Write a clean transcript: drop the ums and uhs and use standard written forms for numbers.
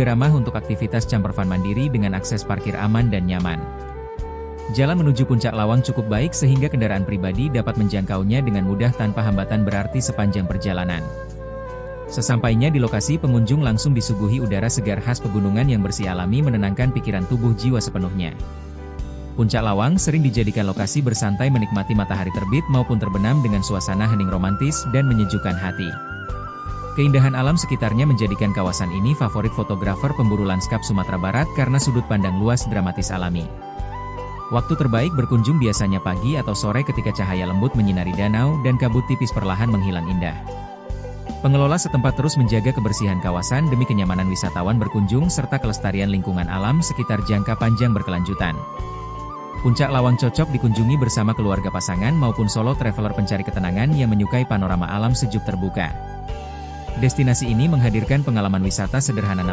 ramah untuk aktivitas camper van mandiri dengan akses parkir aman dan nyaman. Jalan menuju Puncak Lawang cukup baik sehingga kendaraan pribadi dapat menjangkaunya dengan mudah tanpa hambatan berarti sepanjang perjalanan. Sesampainya di lokasi, pengunjung langsung disuguhi udara segar khas pegunungan yang bersih alami menenangkan pikiran tubuh jiwa sepenuhnya. Puncak Lawang sering dijadikan lokasi bersantai menikmati matahari terbit maupun terbenam dengan suasana hening romantis dan menyejukkan hati. Keindahan alam sekitarnya menjadikan kawasan ini favorit fotografer pemburu lanskap Sumatera Barat karena sudut pandang luas dramatis alami. Waktu terbaik berkunjung biasanya pagi atau sore ketika cahaya lembut menyinari danau dan kabut tipis perlahan menghilang indah. Pengelola setempat terus menjaga kebersihan kawasan demi kenyamanan wisatawan berkunjung serta kelestarian lingkungan alam sekitar jangka panjang berkelanjutan. Puncak Lawang cocok dikunjungi bersama keluarga, pasangan maupun solo traveler pencari ketenangan yang menyukai panorama alam sejuk terbuka. Destinasi ini menghadirkan pengalaman wisata sederhana